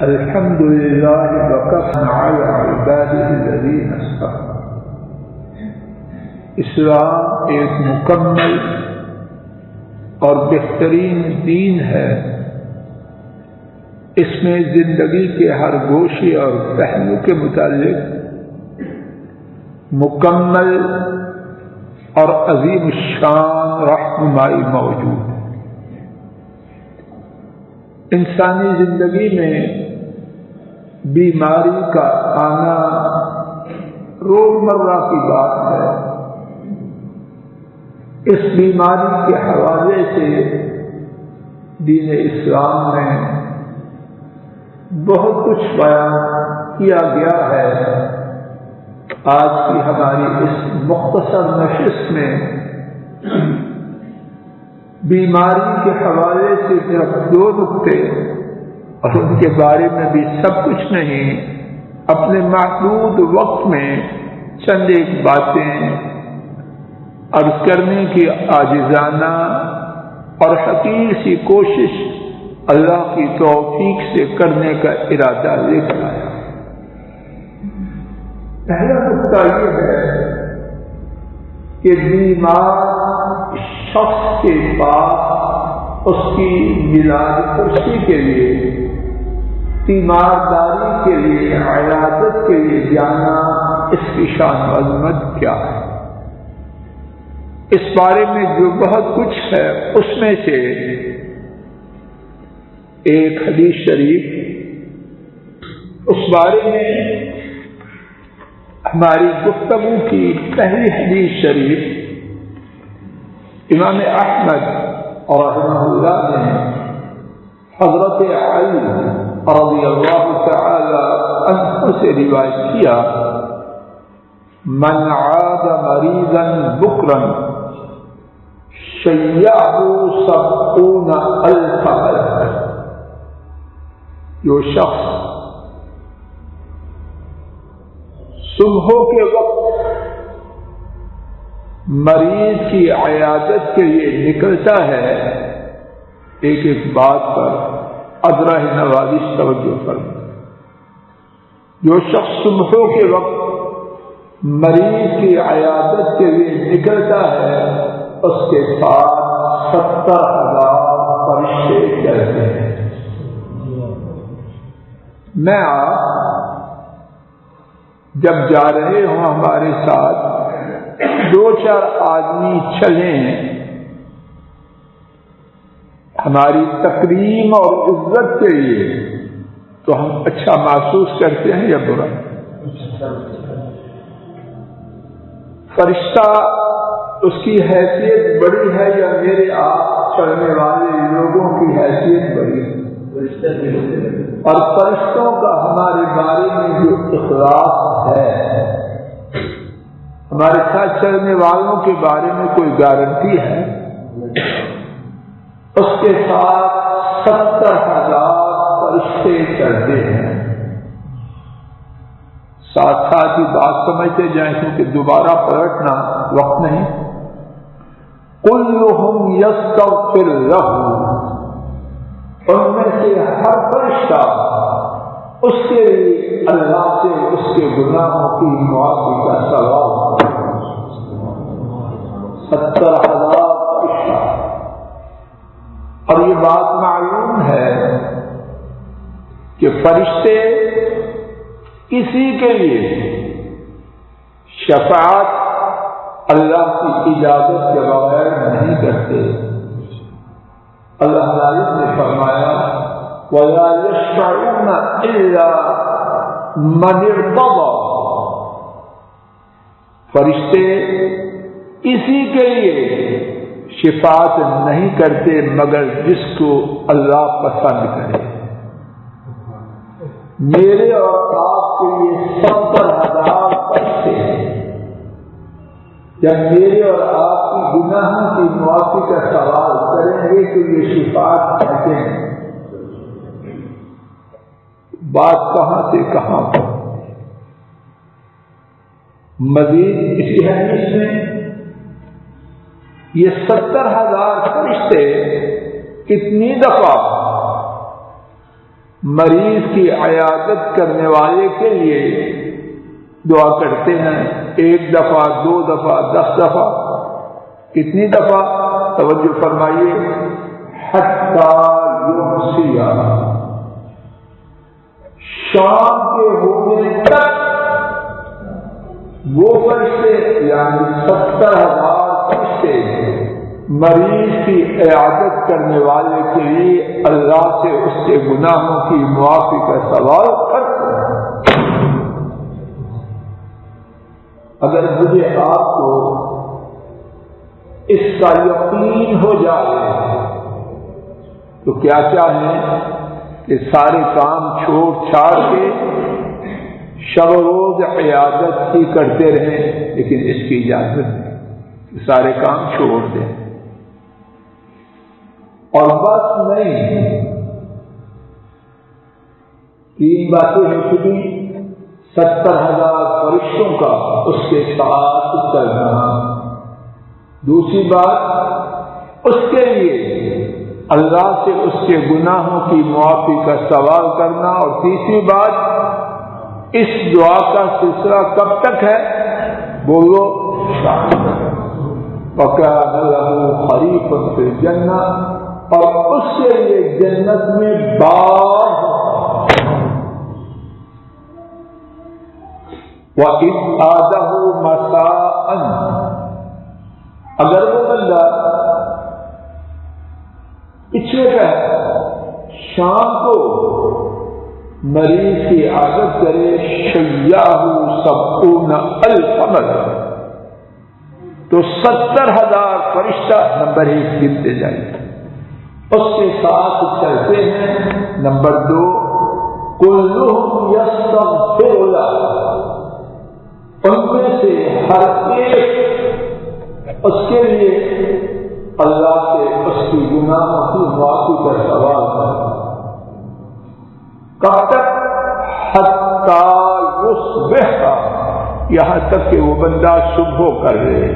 الحمد للہ وکفى علی عباده الذین اصطفى۔ اسلام ایک مکمل اور بہترین دین ہے۔ اس میں زندگی کے ہر گوشے اور پہلو کے متعلق مکمل اور عظیم الشان رہنمائی موجود ہے۔ انسانی زندگی میں بیماری کا آنا روزمرہ کی بات ہے۔ اس بیماری کے حوالے سے دین اسلام میں بہت کچھ بیان کیا گیا ہے۔ آج کی ہماری اس مختصر نشست میں بیماری کے حوالے سے صرف 2 نقطے اور ان کے بارے میں بھی سب کچھ نہیں، اپنے محدود وقت میں چند ایک باتیں عرض کرنے کی عاجزانہ اور حقیر سی کوشش اللہ کی توفیق سے کرنے کا ارادہ لے کر آیا۔ پہلا نقطہ یہ ہے کہ بیمار شخص کے پاس اس کی ملاد پرسی کے لیے، تیمارداری کے لیے، عیادت کے لیے جانا، اس کی شان و عظمت کیا ہے۔ اس بارے میں جو بہت کچھ ہے، اس میں سے ایک حدیث شریف، اس بارے میں ہماری گفتگو کی پہلی حدیث شریف امام احمد رحمہ اللہ نے حضرت علی رضی اللہ تعالی عنہ سے روایت کیا، من عاد مریضا بکرا شیعہ 70,000 ملک۔ جو شخص صبح کے وقت مریض کی عیادت کے لیے نکلتا ہے، ایک ایک بات پر ادرہ نوازش توجہ فرمائیں۔ جو شخص صبح کے وقت مریض کی عیادت کے لیے نکلتا ہے، اس کے ساتھ 70,000 فرشتے چلتے ہیں۔ میں آپ جب جا رہے ہوں، ہمارے ساتھ 2-4 آدمی چلیں، ہماری تکریم اور عزت کے لیے، تو ہم اچھا محسوس کرتے ہیں یا برا؟ فرشتہ اس کی حیثیت بڑی ہے یا میرے آپ چلنے والے لوگوں کی حیثیت بڑی ہے؟ اور فرشتوں کا ہمارے بارے میں جو اخلاق ہے، ہمارے ساتھ چلنے والوں کے بارے میں کوئی گارنٹی ہے؟ اس کے ساتھ 70,000 فرشتے چلتے ہیں۔ ساتھ ساتھ ہی بات سمجھتے جائیں، کیونکہ دوبارہ پلٹنا وقت نہیں۔ کلہم یستغفر لہ، ان میں سے ہر فرشتہ اس کے لیے اللہ سے اس کے گناہوں کی معافی کا سوال کرتا ہے۔ 70,000 فرشتہ۔ اور یہ بات معلوم ہے کہ فرشتے کسی کے لیے شفاعت اللہ کی اجازت کے بغیر نہیں کرتے۔ اللہ تعالی نے فرمایا وَلَا يَشْفَعُونَ إِلَّا مَنِ ارْتَضَىٰ، فرشتے اسی کے لیے شفاعت نہیں کرتے مگر جس کو اللہ پسند کرے۔ میرے اور آپ کے لیے 70,000 فرشتے ہیں۔ جب میرے اور آپ کی گناہوں کی معافی کا سوال کریں گے تو یہ شفاعت کہتے ہیں۔ بات کہاں سے کہاں پر؟ مزید اسی حدیث میں یہ 70,000 فرشتے کتنی دفعہ مریض کی عیادت کرنے والے کے لیے دعا کرتے ہیں، 1 دفعہ، 2 دفعہ، 10 دفعہ، کتنی دفعہ؟ توجہ فرمائیے، حتی یمسی، شام کے ہونے تک وہ فرشتے یعنی 70,000 فرشتے مریض کی عیادت کرنے والے کے لیے اللہ سے اس کے گناہوں کی معافی کا سوال کرتے ہیں۔ اگر مجھے آپ کو اس کا یقین ہو جائے تو کیا چاہیں کہ سارے کام چھوڑ چھاڑ کے شب و روز عیادت ہی کرتے رہیں، لیکن اس کی اجازت نہیں کہ سارے کام چھوڑ دیں۔ اور بس نہیں، 3 باتیں ہو چکی، 70,000 فرشتوں کا اس کے ساتھ چلنا، دوسری بات اس کے لیے اللہ سے اس کے گناہوں کی معافی کا سوال کرنا، اور تیسری بات اس دعا کا سلسلہ کب تک ہے؟ بولو، شام تک۔ وَكَانَ لَهُ خَرِيفٌ فِي الْجَنَّةِ، اور اس کے لیے جنت میں باغ وَإِذْ آدَهُ مَسَاءً، اگر وہ بندہ پچھلے کا شام کو مریض کی عادت کرے، شیّاہ 70,000 مرہ، تو 70,000 فرشتہ نمبر 1 گنتے جائیں گے، اس کے ساتھ چلتے ہیں۔ نمبر 2، کلہم یستغفر لہ، ان میں سے ہر ایک اس کے لیے اللہ سے اس کی گناہوں کی معافی کا سوال کرتا۔ کب تک؟ حتی یصبح، یہاں تک کہ وہ بندہ صبح کر لے۔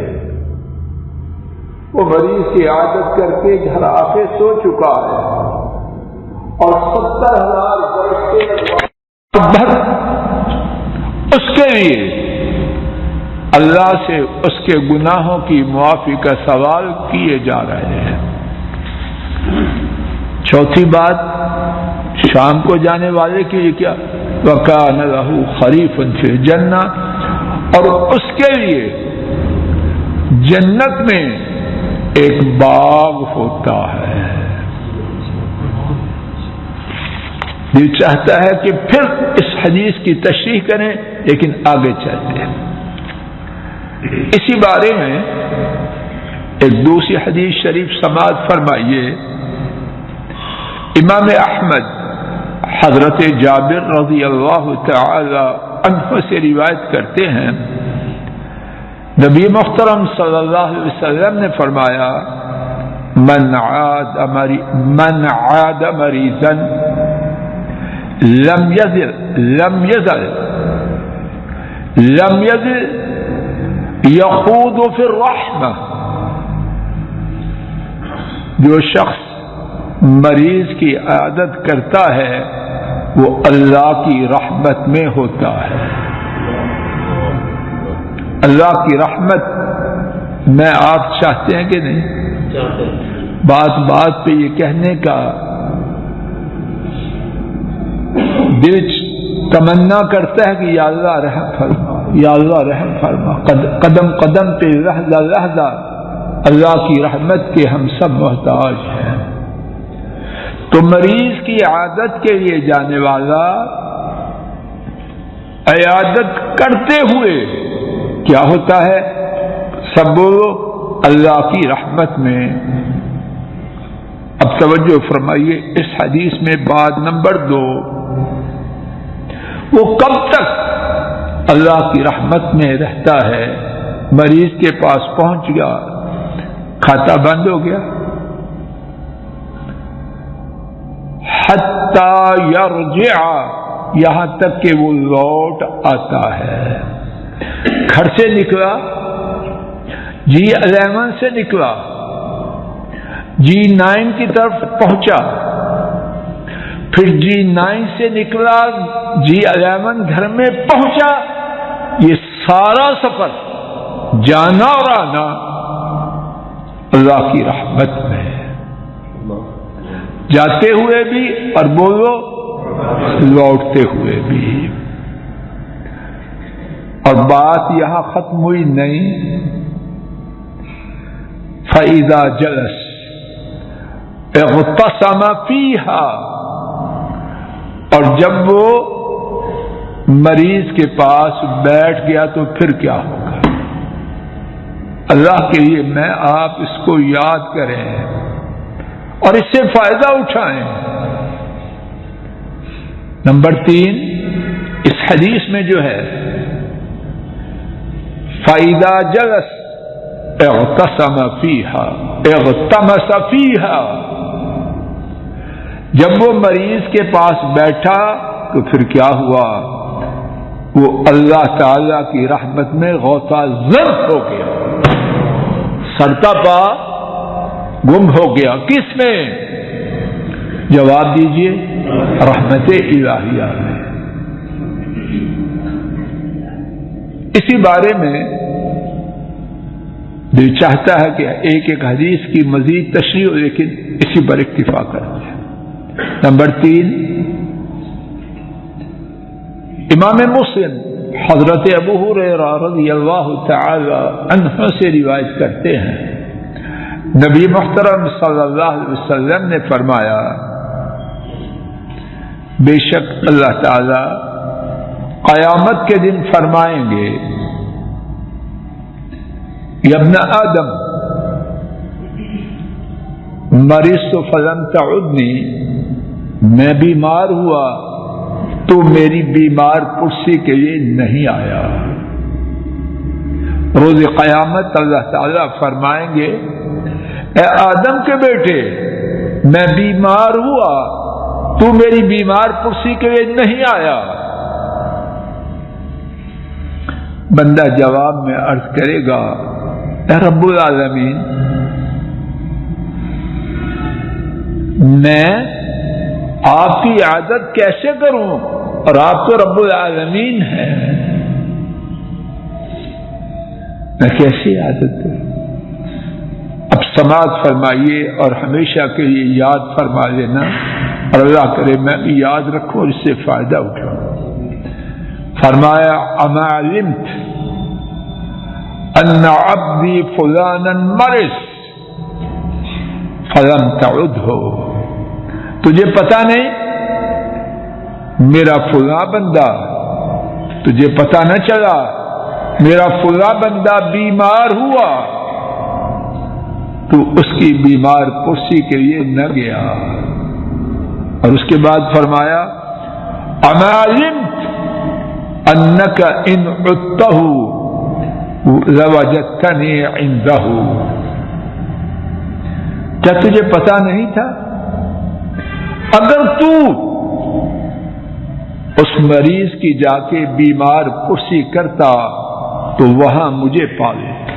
وہ مریض کی عادت کر کے گھر آ کے سو چکا ہے، اور 70,000 برس اس کے لیے اللہ سے اس کے گناہوں کی معافی کا سوال کیے جا رہے ہیں۔ چوتھی بات، شام کو جانے والے کے لیے کیا؟ وَكَانَ لَهُ خَرِيفٌ فِي الْجَنَّةِ، اور اس کے لیے جنت میں ایک باغ ہوتا ہے۔ دل چاہتا ہے کہ پھر اس حدیث کی تشریح کریں، لیکن آگے چلتے ہیں۔ اسی بارے میں ایک دوسری حدیث شریف سماعت فرمائیے۔ امام احمد حضرت جابر رضی اللہ تعالی عنہ سے روایت کرتے ہیں، نبی محترم صلی اللہ علیہ وسلم نے فرمایا، من عاد مریضا لم يزل یخوض فی الرحمہ، جو شخص مریض کی عادت کرتا ہے وہ اللہ کی رحمت میں ہوتا ہے۔ اللہ کی رحمت میں آپ چاہتے ہیں کہ نہیں؟ بات بات پہ یہ کہنے کا دل تمنا کرتا ہے کہ یا اللہ رحم فرما، یا اللہ رحم فرما، قدم قدم پہ لحظہ لحظہ اللہ کی رحمت کے ہم سب محتاج ہیں۔ تو مریض کی عادت کے لیے جانے والا عیادت کرتے ہوئے کیا ہوتا ہے؟ سب بولو، اللہ کی رحمت میں۔ اب توجہ فرمائیے، اس حدیث میں بات نمبر 2، وہ کب تک اللہ کی رحمت میں رہتا ہے؟ مریض کے پاس پہنچ گیا، کھاتا بند ہو گیا، حتی یرجع، یہاں تک کہ وہ لوٹ آتا ہے۔ گھر سے نکلا، جی 11 سے نکلا، جی 9 کی طرف پہنچا، پھر G9 سے نکلا، G11 گھر میں پہنچا. یہ سارا سفر جانا اور آنا اللہ کی رحمت میں، جاتے ہوئے بھی اور بولو لوٹتے ہوئے بھی. اور بات یہاں ختم ہوئی نہیں. فَإِذَا جَلَسَ اغتصم فِيهَا، اور جب وہ مریض کے پاس بیٹھ گیا تو پھر کیا ہوگا؟ اللہ کے لیے میں آپ اس کو یاد کریں اور اس سے فائدہ اٹھائیں. نمبر 3 اس حدیث میں جو ہے فَإِذَا جَلَسَ اغتصم فِيهَا اغتمس فِيهَا، جب وہ مریض کے پاس بیٹھا تو پھر کیا ہوا؟ وہ اللہ تعالی کی رحمت میں غوطہ زر ہو گیا، سرتا پا گم ہو گیا. کس میں؟ جواب دیجئے، رحمت الہیہ میں. اسی بارے میں دل چاہتا ہے کہ ایک ایک حدیث کی مزید تشریح ہو، لیکن اسی پر اکتفا کرتے ہیں. نمبر 3 امام مسلم حضرت ابو ہریرہ رضی اللہ تعالی عنہ سے روایت کرتے ہیں، نبی محترم صلی اللہ علیہ وسلم نے فرمایا، بے شک اللہ تعالی قیامت کے دن فرمائیں گے، یا ابن آدم مرضت فلم تعدنی، میں بیمار ہوا تو میری بیمار پرسی کے لیے نہیں آیا. روز قیامت اللہ تعالیٰ فرمائیں گے، اے آدم کے بیٹے، میں بیمار ہوا تو میری بیمار پرسی کے لیے نہیں آیا. بندہ جواب میں عرض کرے گا، اے رب العالمین، میں آپ کی عادت کیسے کروں اور آپ تو رب العالمین ہیں، میں کیسی عادت کروں؟ اب سماعت فرمائیے اور ہمیشہ کے لیے یاد فرما لینا، اور اللہ کرے میں بھی یاد رکھوں اور اس سے فائدہ اٹھاؤں. فرمایا، اما علمت ان عبدی فلانا مرض فلم تعدہ، تجھے پتا نہیں میرا فلاں بندہ، تجھے پتا نہ چلا میرا فلاں بندہ بیمار ہوا تو اس کی بیمار پرسی کے لیے نہ گیا. اور اس کے بعد فرمایا، اما علمت انک ان عدتہ لوجدتنی عندہ، کیا تجھے پتا نہیں تھا اگر تو اس مریض کی جا کے بیمار پرسی کرتا تو وہاں مجھے پا لیتا.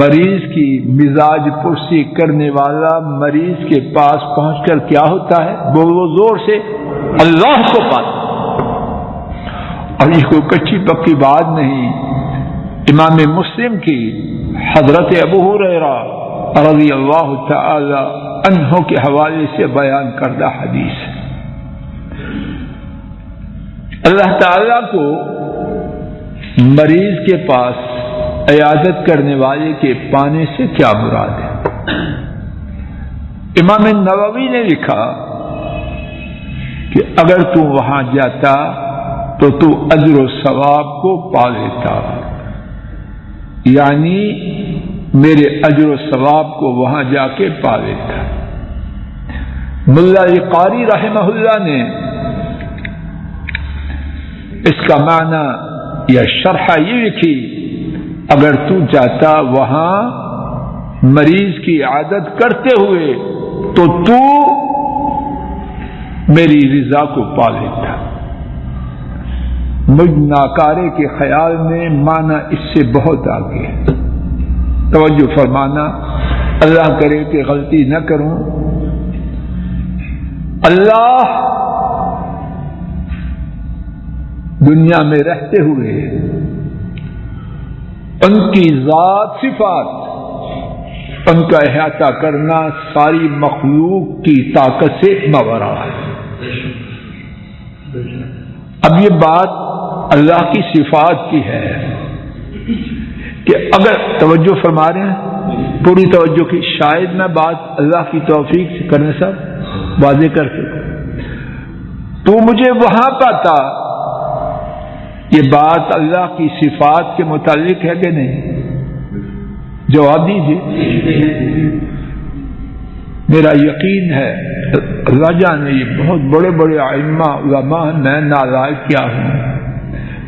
مریض کی مزاج پرسی کرنے والا مریض کے پاس پہنچ کر کیا ہوتا ہے؟ وہ زور سے اللہ کو پاتا. اور یہ کوئی کچی پکی بات نہیں، امام مسلم کی حضرت ابو ہریرہ رضی اللہ تعالی عنہ کے حوالے سے بیان کردہ حدیث ہے. اللہ تعالی کو مریض کے پاس عیادت کرنے والے کے پانے سے کیا مراد ہے؟ امام نووی نے لکھا کہ اگر تو وہاں جاتا تو تو اجر و ثواب کو پا لیتا، یعنی میرے اجر و ثواب کو وہاں جا کے پا لیتا. ملا قاری رحمہ اللہ نے اس کا معنی یا شرح یہ لکھی، اگر تو جاتا وہاں مریض کی عادت کرتے ہوئے تو تو میری رضا کو پا لیتا. مجھ ناکارے کے خیال میں معنی اس سے بہت آگے ہے. توجہ فرمانا، اللہ کرے کہ غلطی نہ کروں. اللہ دنیا میں رہتے ہوئے ان کی ذات صفات، ان کا احاطہ کرنا ساری مخلوق کی طاقت سے ماورا ہے۔ اب یہ بات اللہ کی صفات کی ہے کہ اگر توجہ فرما رہے ہیں پوری توجہ کی، شاید میں بات اللہ کی توفیق سے کرنے سے واضح کر سکوں، تو مجھے وہاں پاتا یہ بات اللہ کی صفات کے متعلق ہے کہ نہیں؟ جواب دیجیے۔ میرا یقین ہے اللہ جانے یہ بہت بڑے بڑے ائمہ علماء میں نالائق کیا ہوں،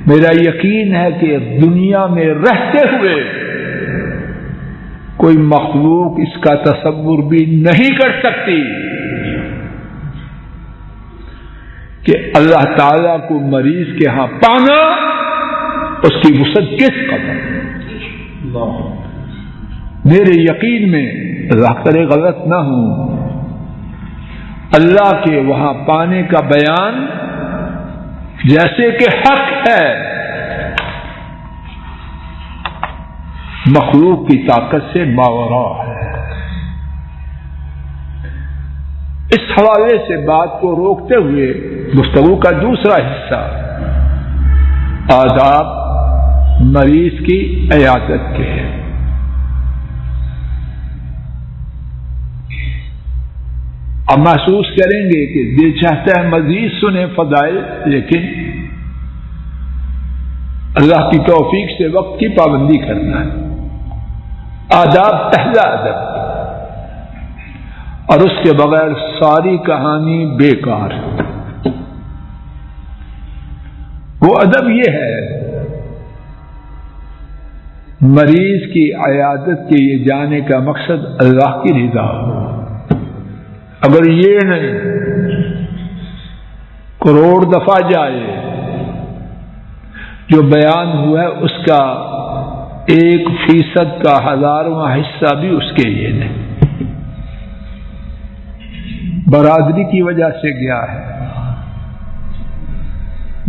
میرا یقین ہے کہ دنیا میں رہتے ہوئے کوئی مخلوق اس کا تصور بھی نہیں کر سکتی کہ اللہ تعالیٰ کو مریض کے ہاں پانا اس کی وسعت کس قدر۔ میرے یقین میں اللہ کرے غلط نہ ہوں، اللہ کے وہاں پانے کا بیان جیسے کہ حق ہے، مخلوق کی طاقت سے ماورا ہے۔ اس حوالے سے بات کو روکتے ہوئے گفتگو کا دوسرا حصہ آداب مریض کی عیادت کے ہیں۔ اب محسوس کریں گے کہ دل چاہتا ہے مزید سنیں فضائل، لیکن اللہ کی توفیق سے وقت کی پابندی کرنا ہے۔ آداب، پہلا ادب، اور اس کے بغیر ساری کہانی بیکار۔ وہ ادب یہ ہے مریض کی عیادت کے یہ جانے کا مقصد اللہ کی رضا ہو۔ اگر یہ نہیں کروڑ دفعہ جائے جو بیان ہوا ہے اس کا 1% کا 1000واں حصہ بھی اس کے لیے نہیں، برادری کی وجہ سے گیا ہے،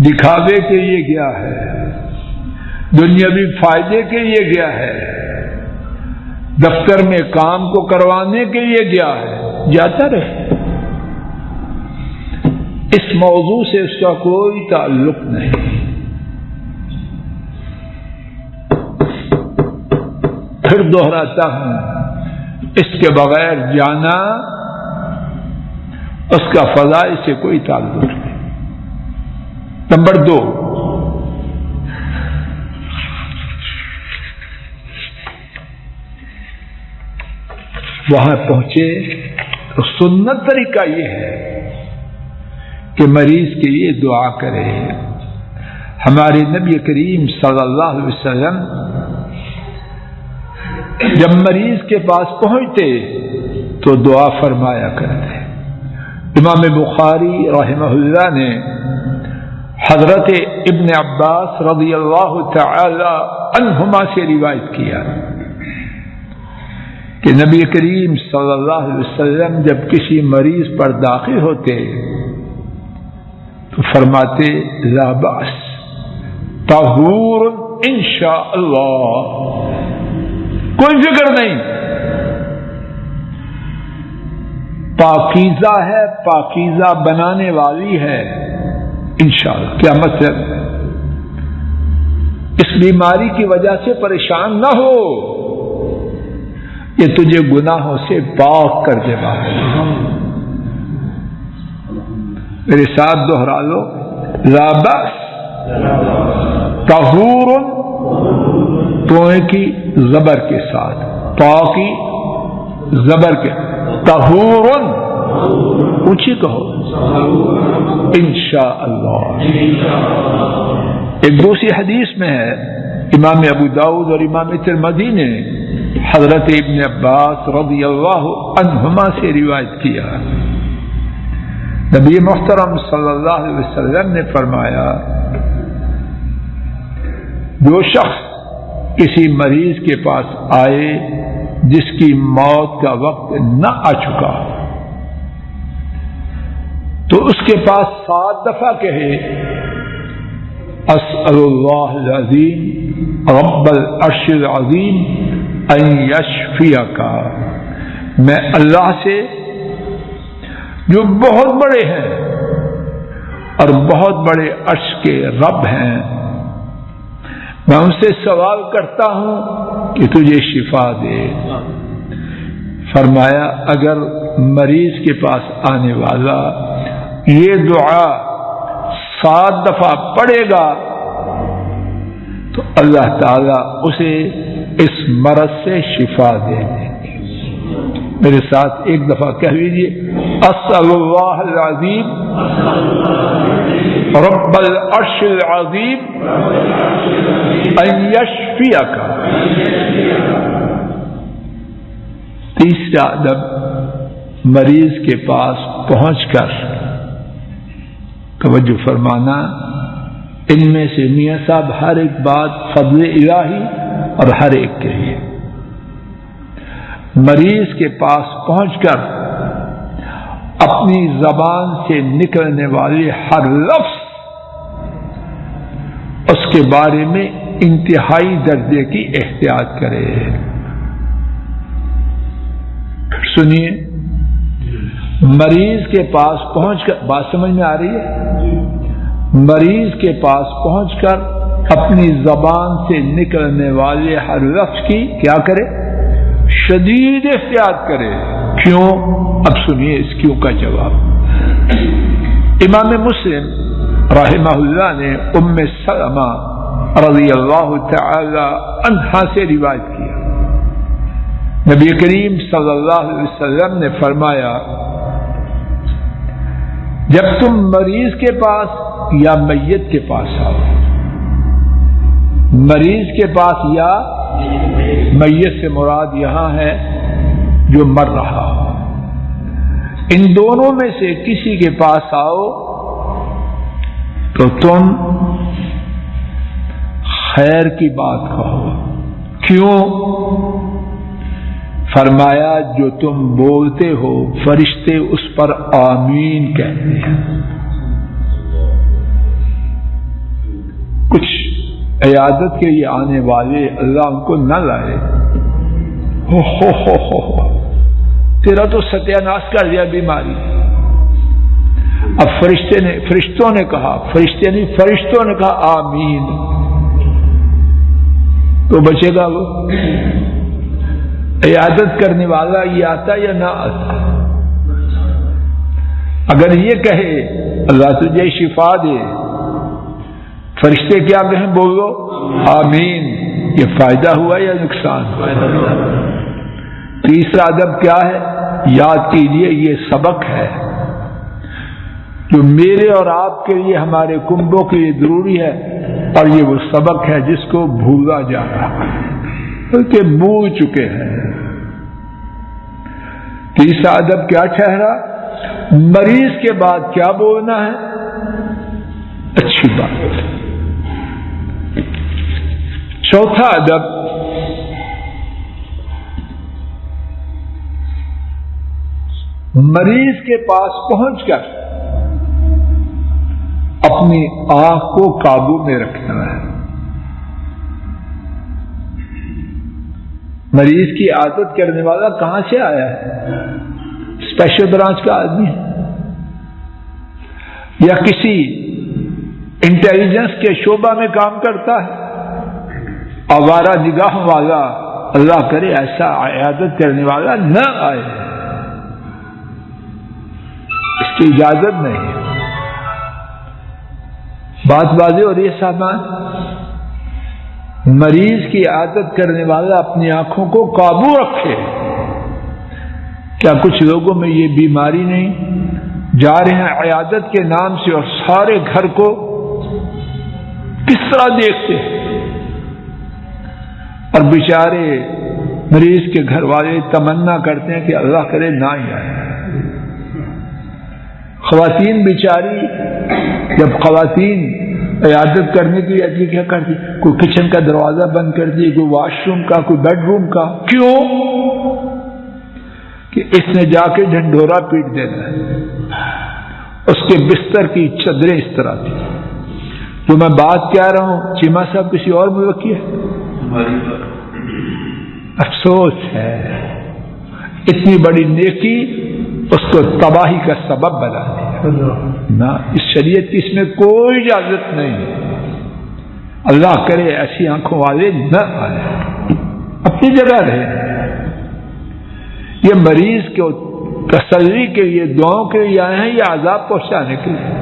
دکھاوے کے لیے گیا ہے، دنیاوی فائدے کے لیے گیا ہے، دفتر میں کام کو کروانے کے لیے گیا ہے، جاتا رہے، اس موضوع سے اس کا کوئی تعلق نہیں۔ پھر دوہراتا ہوں، اس کے بغیر جانا اس کا فضائل سے کوئی تعلق نہیں۔ نمبر 2، وہاں پہنچے تو سنت طریقہ یہ ہے کہ مریض کے لیے دعا کرے۔ ہمارے نبی کریم صلی اللہ علیہ وسلم جب مریض کے پاس پہنچتے تو دعا فرمایا کرتے۔ امام بخاری رحمہ اللہ نے حضرت ابن عباس رضی اللہ تعالی عنہما سے روایت کیا کہ نبی کریم صلی اللہ علیہ وسلم جب کسی مریض پر داخل ہوتے تو فرماتے لا بأس طہور انشاءاللہ، کوئی فکر نہیں، پاکیزہ ہے، پاکیزہ بنانے والی ہے انشاءاللہ۔ کیا مطلب؟ اس بیماری کی وجہ سے پریشان نہ ہو، یہ تجھے گناہوں سے پاک کر دے گا۔ میرے ساتھ دوہرا لو، لا بأس طہور، توئے کی زبر کے ساتھ، تا کی زبر کے، طہور اونچی کہو، انشاءاللہ۔ ایک دوسری حدیث میں ہے، امام ابو داؤد اور امام ترمذی نے حضرت ابن عباس رضی اللہ عنہما سے روایت کیا، نبی محترم صلی اللہ علیہ وسلم نے فرمایا جو شخص کسی مریض کے پاس آئے جس کی موت کا وقت نہ آ چکا تو اس کے پاس 7 دفعہ کہے اسأل اللہ العظیم رب العرش العظیم ان یشفیک، میں اللہ سے جو بہت بڑے ہیں اور بہت بڑے عرش کے رب ہیں، میں ان سے سوال کرتا ہوں کہ تجھے شفا دے۔ فرمایا اگر مریض کے پاس آنے والا یہ دعا 7 دفعہ پڑھے گا تو اللہ تعالیٰ اسے اس مرض سے شفا دے دیں گے۔ میرے ساتھ ایک دفعہ کہہ لیجیے اسأل اللہ العظیم رب العرش العظیم ان یشفیک۔ تیسرا ادب، مریض کے پاس پہنچ کر توجہ فرمانا، ان میں سے میاں صاحب ہر ایک بات فضل الہی اور ہر ایک کے لیے۔ مریض کے پاس پہنچ کر اپنی زبان سے نکلنے والے ہر لفظ اس کے بارے میں انتہائی درجے کی احتیاط کرے۔ سنیے، مریض کے پاس پہنچ کر، بات سمجھ میں آ رہی ہے؟ مریض کے پاس پہنچ کر اپنی زبان سے نکلنے والے ہر لفظ کی کیا کرے؟ شدید احتیاط کرے۔ کیوں؟ اب سنیے اس کیوں کا جواب۔ امام مسلم رحمہ اللہ نے ام سلمہ رضی اللہ تعالی عنہا سے روایت کیا، نبی کریم صلی اللہ علیہ وسلم نے فرمایا جب تم مریض کے پاس یا میت کے پاس آؤ، مریض کے پاس یا میت سے مراد یہاں ہے جو مر رہا ہو، ان دونوں میں سے کسی کے پاس آؤ تو تم خیر کی بات کہو۔ کیوں؟ فرمایا جو تم بولتے ہو فرشتے اس پر آمین کہتے ہیں۔ کچھ عیادت کے لیے آنے والے اللہ ان کو نہ لائے، ہو تیرا تو ستیہ ناش کر دیا بیماری۔ اب فرشتوں نے کہا آمین، تو بچے گا وہ؟ عیادت کرنے والا یہ آتا یا نہ آتا؟ اگر یہ کہے اللہ تجھے شفا دے، فرشتے کیا کہیں؟ بولو آمین، یہ فائدہ ہوا یا نقصان ہوا؟ تیسرا ادب کیا ہے؟ یاد کیجیے یہ سبق ہے جو میرے اور آپ کے لیے، ہمارے کنبوں کے لیے ضروری ہے، اور یہ وہ سبق ہے جس کو بھولا جا رہا ہے بلکہ بھول چکے ہیں۔ تیسرا ادب کیا ٹھہرا؟ مریض کے بعد کیا بولنا ہے؟ اچھی بات۔ چوتھا ادب، مریض کے پاس پہنچ کر اپنی آنکھ کو قابو میں رکھنا ہے۔ مریض کی عادت کرنے والا کہاں سے آیا ہے؟ اسپیشل برانچ کا آدمی ہے یا کسی انٹیلیجنس کے شعبہ میں کام کرتا ہے؟ آوارہ نگاہ والا، اللہ کرے ایسا عیادت کرنے والا نہ آئے، اس کی اجازت نہیں ہے۔ بات واضح ہو رہی ہے سامان؟ مریض کی عادت کرنے والا اپنی آنکھوں کو قابو رکھے۔ کیا کچھ لوگوں میں یہ بیماری نہیں؟ جا رہے ہیں عیادت کے نام سے اور سارے گھر کو کس طرح دیکھتے ہیں، اور بیچارے مریض کے گھر والے تمنا کرتے ہیں کہ اللہ کرے نہ ہی آئے۔ خواتین بیچاری، جب خواتین عیادت کرنے کے لیے کیا کرتی؟ کوئی کچن کا دروازہ بند کرتی، کوئی واش روم کا، کوئی بیڈ روم کا۔ کیوں؟ کہ اس نے جا کے ڈھنڈورا پیٹ دینا ہے، اس کے بستر کی چادریں اس طرح تھی. جو میں بات کہہ رہا ہوں چیمہ صاحب کسی اور ملک کی ہے؟ افسوس ہے اتنی بڑی نیکی اس کو تباہی کا سبب بنا دیا. نہ اس شریعت کی اس میں کوئی اجازت نہیں. اللہ کرے ایسی آنکھوں والے نہ آئے، اپنی جگہ رہے. یہ مریض کو تسلی کے لیے دعاؤں کے لیے آئے ہیں یا عذاب پہنچانے کے لیے،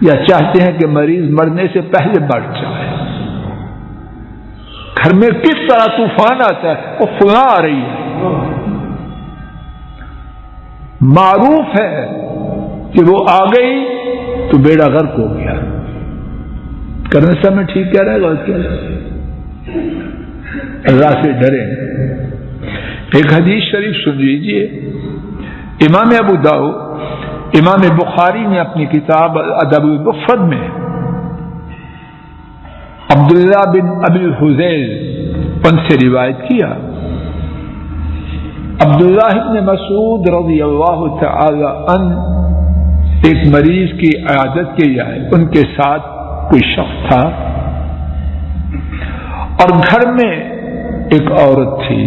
یا چاہتے ہیں کہ مریض مرنے سے پہلے مر جائے؟ گھر میں کس طرح طوفان آتا ہے، وہ فلاں آ رہی ہے، معروف ہے کہ وہ آ گئی تو بیڑا غرق ہو گیا. کرنے سے میں ٹھیک کہہ رہا ہے غلط کہہ رہا ہے؟ اللہ سے ڈریں. ایک حدیث شریف سن لیجیے. امام ابو داؤد، امام بخاری نے اپنی کتاب ادب المفرد میں عبداللہ بن ابی الحذیل ان سے روایت کیا. عبداللہ بن مسعود رضی اللہ تعالی عنہ ایک مریض کی عیادت کے لیے آئے. ان کے ساتھ کوئی شخص تھا اور گھر میں ایک عورت تھی.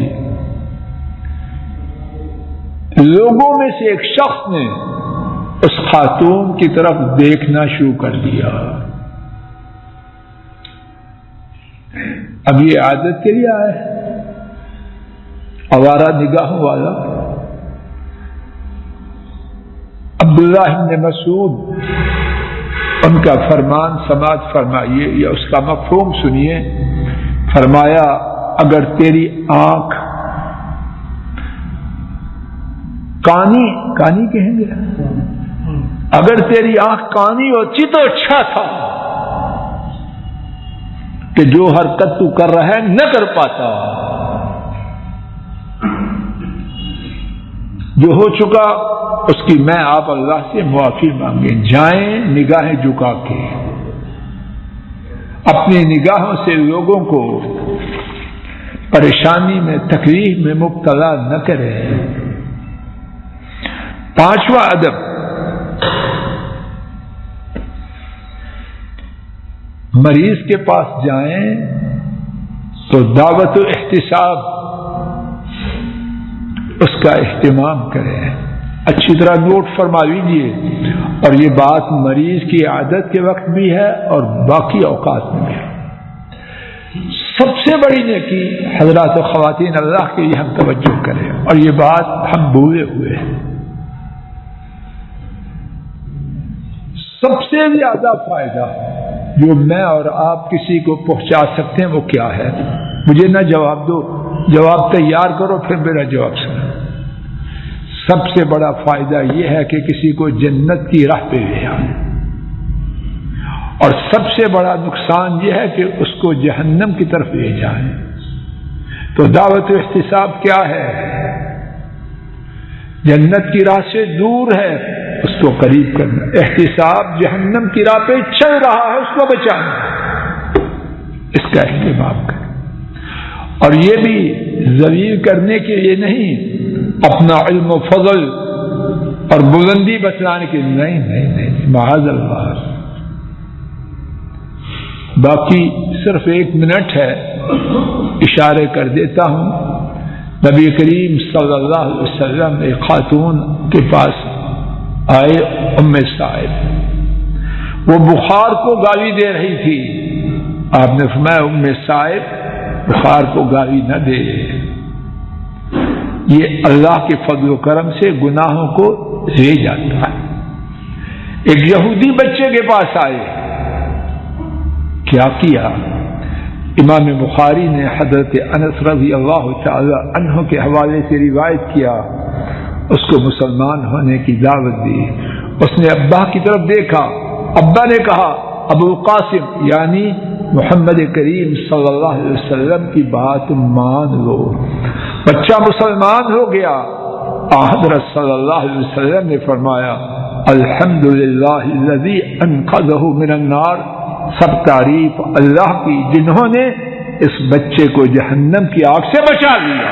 لوگوں میں سے ایک شخص نے اس خاتون کی طرف دیکھنا شروع کر دیا. اب یہ عادت کے لیے آئے آوارہ نگاہوں والا. عبداللہ بن مسعود ان کا فرمان سماعت فرمائیے یا اس کا مفہوم سنیے. فرمایا اگر تیری آنکھ کانی کہیں گے، اگر تیری آنکھ کانی ہوتی تو اچھا تھا کہ جو حرکت تو کر رہا ہے نہ کر پاتا. جو ہو چکا اس کی میں آپ اللہ سے معافی مانگیں. جائیں نگاہیں جھکا کے، اپنی نگاہوں سے لوگوں کو پریشانی میں تکلیف میں مبتلا نہ کریں. پانچواں ادب، مریض کے پاس جائیں تو دعوت و احتساب اس کا اہتمام کریں. اچھی طرح نوٹ فرما لیجیے. اور یہ بات مریض کی عادت کے وقت بھی ہے اور باقی اوقات میں بھی ہے. سب سے بڑی نیکی حضرات و خواتین اللہ کے لیے ہم توجہ کریں، اور یہ بات ہم بھولے ہوئے ہیں. سب سے زیادہ فائدہ جو میں اور آپ کسی کو پہنچا سکتے ہیں وہ کیا ہے؟ مجھے نہ جواب دو، جواب تیار کرو پھر میرا جواب سنو. سب سے بڑا فائدہ یہ ہے کہ کسی کو جنت کی راہ پہ لے آئے، اور سب سے بڑا نقصان یہ ہے کہ اس کو جہنم کی طرف لے جائیں. تو دعوت و احتساب کیا ہے؟ جنت کی راہ سے دور ہے اس کو قریب کرنا. احتساب جہنم کی راہ پہ چل رہا ہے اس کو بچانا، اس کا اہتمام کریں. اور یہ بھی ذلیل کرنے کے لیے نہیں، اپنا علم و فضل اور بلندی بتلانے کے لیے نہیں، معاذ اللہ. باقی صرف 1 منٹ ہے، اشارے کر دیتا ہوں. نبی کریم صلی اللہ علیہ وسلم ایک خاتون کے پاس آئے، ام صائب. وہ بخار کو گالی دے رہی تھی. آپ نے فرمایا ام صائب بخار کو گالی نہ دے، یہ اللہ کے فضل و کرم سے گناہوں کو لے جاتا ہے. ایک یہودی بچے کے پاس آئے، کیا کیا؟ امام بخاری نے حضرت انس رضی اللہ تعالی عنہ کے حوالے سے روایت کیا. اس کو مسلمان ہونے کی دعوت دی. اس نے ابا کی طرف دیکھا، ابا نے کہا ابو القاسم یعنی محمد کریم صلی اللہ علیہ وسلم کی بات مان لو. بچہ مسلمان ہو گیا. حضرت صلی اللہ علیہ وسلم نے فرمایا الحمدللہ الذی انقذہ من النار. سب تعریف اللہ کی جنہوں نے اس بچے کو جہنم کی آگ سے بچا لیا.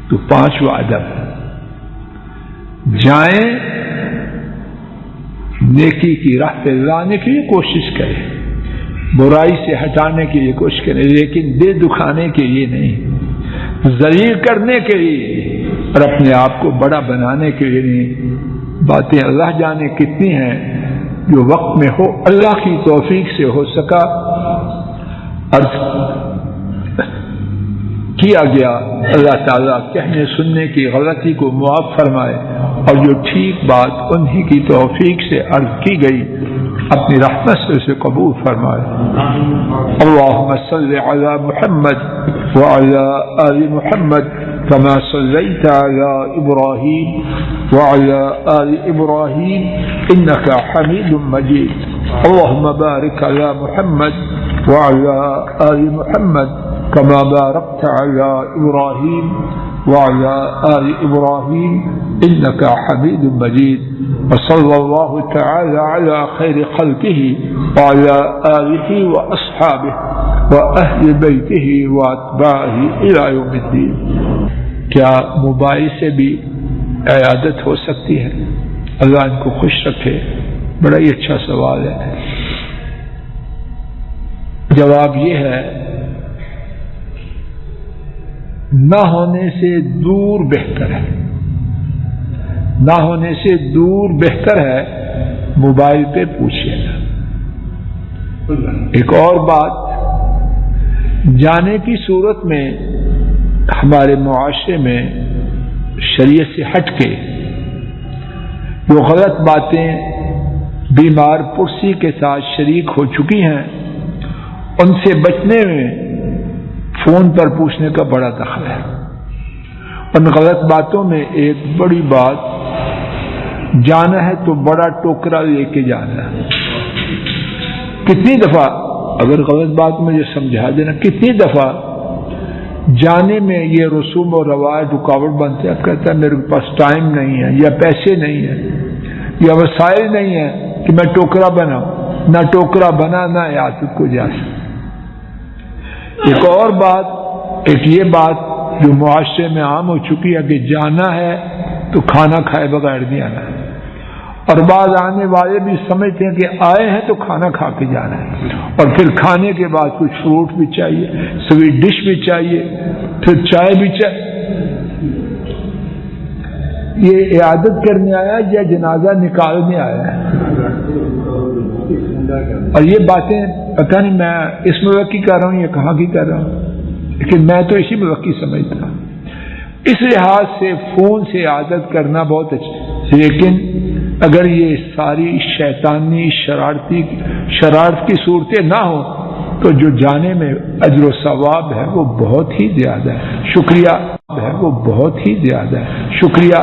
تو 5واں ادب، جائیں نیکی کی راہ پہ لانے کی کوشش کرے، برائی سے ہٹانے کی کوشش کرے، لیکن دل دکھانے کے لیے نہیں، ذلیل کرنے کے لیے اور اپنے آپ کو بڑا بنانے کے لیے نہیں۔ باتیں اللہ جانے کتنی ہیں جو وقت میں ہو، اللہ کی توفیق سے ہو سکا عرض کیا گیا۔ اللہ تعالیٰ کہنے سننے کی غلطی کو معاف فرمائے، اور جو ٹھیک بات انہی کی توفیق سے عرض کی گئی اپنی رحمت سے اسے قبول فرمائے۔ اللہم صل علی محمد وعلی آل محمد كما صليت على إبراهيم وعلى آل إبراهيم إنك حميد مجيد اللهم بارك على محمد وعلى آل محمد كما باركت على إبراهيم وعلى آل إبراهيم إنك حميد مجيد وصلى الله تعالى على خير خلقه وعلى آله وأصحابه وأهل بيته وأتباعه إلى يوم الدين۔ کیا موبائل سے بھی عیادت ہو سکتی ہے؟ اللہ ان کو خوش رکھے، بڑا ہی اچھا سوال ہے۔ جواب یہ ہے، نہ ہونے سے دور بہتر ہے، نہ ہونے سے دور بہتر ہے، موبائل پہ پوچھیے گا۔ ایک اور بات، جانے کی صورت میں ہمارے معاشرے میں شریعت سے ہٹ کے جو غلط باتیں بیمار پرسی کے ساتھ شریک ہو چکی ہیں، ان سے بچنے میں فون پر پوچھنے کا بڑا دخل ہے۔ ان غلط باتوں میں ایک بڑی بات، جانا ہے تو بڑا ٹوکرا لے کے جانا ہے۔ کتنی دفعہ، اگر غلط بات مجھے سمجھا دینا، کتنی دفعہ جانے میں یہ رسوم و رواج رکاوٹ بنتے ہیں، کہتا ہے میرے پاس ٹائم نہیں ہے، یا پیسے نہیں ہیں، یا وسائل نہیں ہیں کہ میں ٹوکرا بناؤں، نہ ٹوکرا بنا نہ عیادت کو جا سکتا۔ ایک اور بات، ایک یہ بات جو معاشرے میں عام ہو چکی ہے کہ جانا ہے تو کھانا کھائے بغیر نہیں آنا ہے، اور بعض آنے والے بھی سمجھتے ہیں کہ آئے ہیں تو کھانا کھا کے جانا ہے، اور پھر کھانے کے بعد کچھ فروٹ بھی چاہیے، سویٹ ڈش بھی چاہیے، پھر چائے بھی چاہیے۔ یہ عیادت کرنے آیا یا جنازہ نکالنے آیا ہے؟ اور یہ باتیں پتہ نہیں میں اس ملک کی کر رہا ہوں یا کہاں کی کر رہا ہوں، لیکن میں تو اسی ملک کی سمجھتا ہوں۔ اس لحاظ سے فون سے عادت کرنا بہت اچھا، لیکن اگر یہ ساری شیطانی شرارت کی صورتیں نہ ہوں تو جو جانے میں اجر و ثواب ہے وہ بہت ہی زیادہ ہے۔ شکریہ ہے، وہ بہت ہی زیادہ ہے۔ شکریہ۔